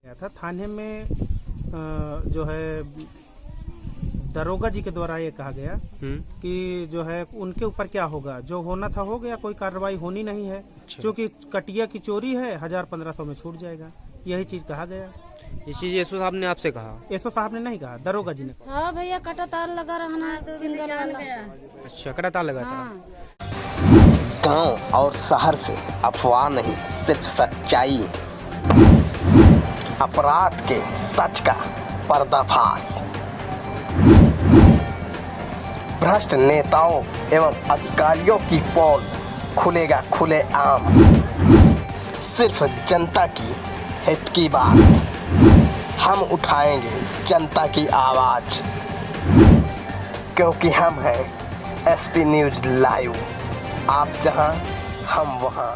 था थाने में जो है दरोगा जी के द्वारा ये कहा गया कि जो है उनके ऊपर क्या होगा, जो होना था हो गया, कोई कार्रवाई होनी नहीं है। क्योंकि कटिया की चोरी है, 1000-1500 में छूट जाएगा, यही चीज कहा गया। ये चीज एसओ साहब ने आपसे कहा? एसओ साहब ने नहीं कहा, दरोगा जी ने कहा। हाँ भैया, कटा तार लगा रहना है, सिंगल वाला। अच्छा, कटा तार लगा था। गांव और शहर से अफवाह नहीं, सिर्फ सच्चाई, अपराध के सच का पर्दाफाश, भ्रष्ट नेताओं एवं अधिकारियों की पोल खुलेगा खुलेआम। सिर्फ जनता की हित की बात, हम उठाएंगे जनता की आवाज, क्योंकि हम हैं एसपी न्यूज लाइव। आप जहां हम वहां।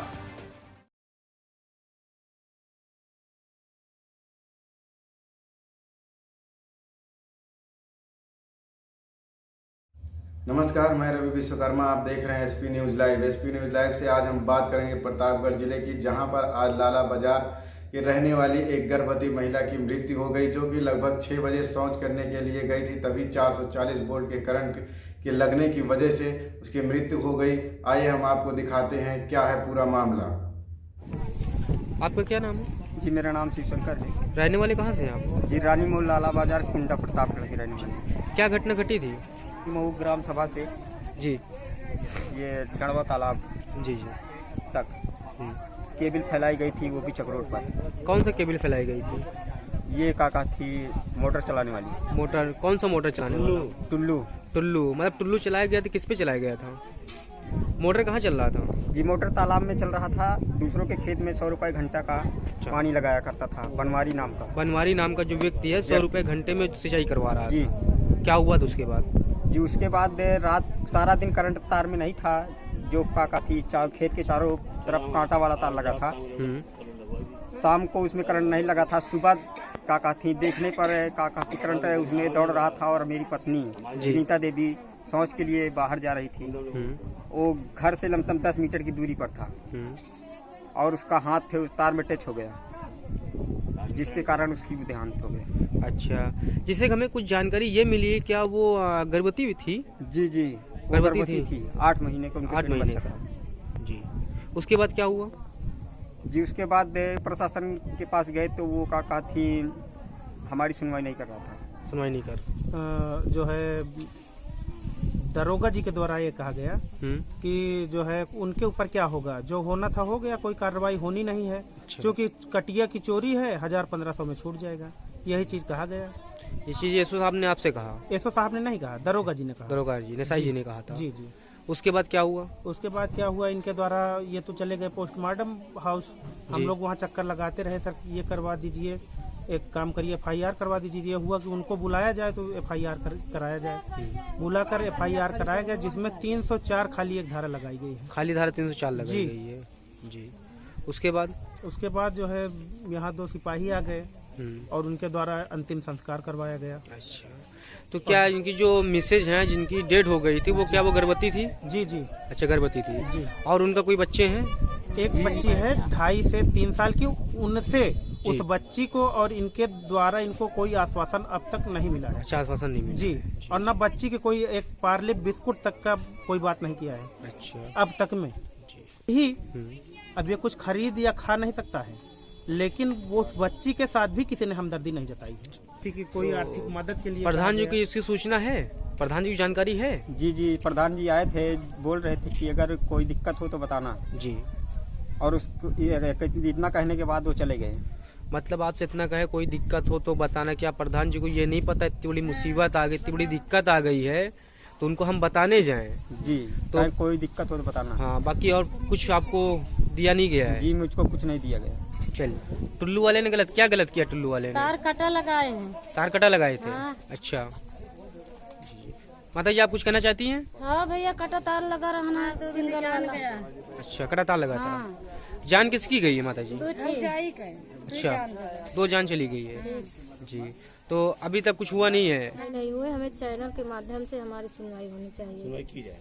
नमस्कार, मैं रवि विश्वकर्मा। आप देख रहे हैं SP news live. SP news live से आज हम बात करेंगे प्रतापगढ़ जिले की, जहां पर आज लाला बाजार की रहने वाली एक गर्भवती महिला की मृत्यु हो गई, जो कि लगभग 6 बजे शौच करने के लिए गई थी। तभी 440 वोल्ट के करंट के लगने की वजह से उसकी मृत्यु हो गई। आइए हम आपको दिखाते हैं क्या है पूरा मामला। आपका क्या नाम है? जी, मेरा नाम शिवशंकर है। रहने वाले कहाँ से हैं आप? जी, रानी मोल लाला बाजार कुंडा प्रतापगढ़ की रहने वाली। क्या घटना घटी थी? मऊ ग्राम सभा से जी, ये गढ़वा तालाब जी जी तक केबल फैलाई गई थी, वो भी चक रोड पर। कौन सा केबल फैलाई गई थी? ये काका थी मोटर चलाने वाली। मोटर? कौन सा मोटर चलाने वाला? टुल्लू। टुल्लू मतलब टुल्लू चलाया गया था? किस पे चलाया गया था? मोटर कहाँ चल रहा था? जी, मोटर तालाब में चल रहा था। दूसरों के खेत में 100 रुपए घंटा का पानी लगाया करता था, बनवारी नाम का। बनवारी नाम का जो व्यक्ति है 100 रुपए घंटे में सिंचाई करवा रहा जी। था। क्या हुआ था उसके बाद? जी, उसके बाद रात सारा दिन करंट तार में नहीं था। जो काका थी, खेत के चारों तरफ कांटा वाला तार लगा था। शाम को उसमें करंट नहीं लगा था। सुबह काका थी, देखने पर काका की करंट उसमें दौड़ रहा था, और मेरी पत्नी नीता देवी शौच के लिए बाहर जा रही थी। वो घर से लमसम 10 मीटर की दूरी पर था, और उसका हाथ थे उस तार में टच हो गया, जिसके कारण उसकी देहांत हो गया। अच्छा, जिससे हमें कुछ जानकारी ये मिली है, क्या वो गर्भवती थी? जी जी, गर्भवती थी। 8 महीने को 8 महीने बच्चा था। जी। उसके बाद क्या हुआ? जी, उसके बाद प्रशासन के पास गए तो वो काका थी हमारी सुनवाई नहीं कर रहा था। सुनवाई नहीं कर जो है दरोगा जी के द्वारा ये कहा गया कि जो है उनके ऊपर क्या होगा, जो होना था हो गया, कोई कार्रवाई होनी नहीं है। क्योंकि कटिया की चोरी है, 1000-1500 में छूट जाएगा, यही चीज कहा गया। ये चीज एसओ साहब ने आपसे कहा? एसओ साहब ने नहीं कहा, दरोगा जी ने कहा। दरोगा जी नेसाई जी ने कहा था? जी जी। उसके बाद क्या हुआ? उसके बाद क्या हुआ, इनके द्वारा ये तो चले गए पोस्टमार्टम हाउस। हम लोग वहाँ चक्कर लगाते रहे, सर ये करवा दीजिए, एक काम करिए FIR करवा दीजिए। हुआ कि उनको बुलाया जाए तो FIR कराया जाए। बुलाकर FIR कराया गया, जिसमें 304 खाली एक धारा लगाई गई है। खाली धारा 304 लगाई गई है। जी। उसके बाद जो है यहाँ 2 सिपाही आ गए और उनके द्वारा अंतिम संस्कार करवाया गया। अच्छा, तो क्या इनकी जो मिसेज हैं जिनकी डेथ हो गई थी, वो क्या वो गर्भवती थी? जी जी। अच्छा, गर्भवती थी जी। और उनका कोई बच्चे हैं? एक बच्ची है 2.5 से 3 साल की। उनसे उस बच्ची को और इनके द्वारा इनको कोई आश्वासन अब तक नहीं मिला है। अच्छा, आश्वासन नहीं मिला? जी। और न बच्ची के कोई एक पार्ले बिस्कुट तक का कोई बात नहीं किया है। अच्छा, अब तक में ही अब ये कुछ खरीद या खा नहीं सकता है, लेकिन वो उस बच्ची के साथ भी किसी ने हमदर्दी नहीं जताई है कि कोई आर्थिक मदद के लिए। प्रधान जी की इसकी सूचना है? प्रधान जी की जानकारी है? जी जी, प्रधान जी आए थे, बोल रहे थे कि अगर कोई दिक्कत हो तो बताना जी। और उसको इतना कहने के बाद वो चले गए। मतलब आपसे इतना कहे कोई दिक्कत हो तो बताना। क्या प्रधान जी को ये नहीं पता इतनी बड़ी मुसीबत आ गई, इतनी बड़ी दिक्कत आ गई है, तो उनको हम बताने जाएं? जी, तो कोई दिक्कत हो तो बताना। हाँ, बाकी और कुछ आपको दिया नहीं गया है? जी, मुझको कुछ नहीं दिया गया। चलिए। टुल्लू वाले ने क्या गलत किया? टुल्लू वाले ने तार कटा लगाए हैं। तार कटा लगाए थे? हाँ। अच्छा जी। माता जी, आप कुछ कहना चाहती हैं? हाँ भैया, कटा तार लगा रहना है, सिंगल वाला। अच्छा, कटा तार लगा था। जान किसकी गई है माता जी? अच्छा, 2 जान चली गई है। जी, तो अभी तक कुछ हुआ नहीं है? नहीं हुए। हमें चैनल के माध्यम से हमारी सुनवाई होनी चाहिए। सुनवाई की जाए।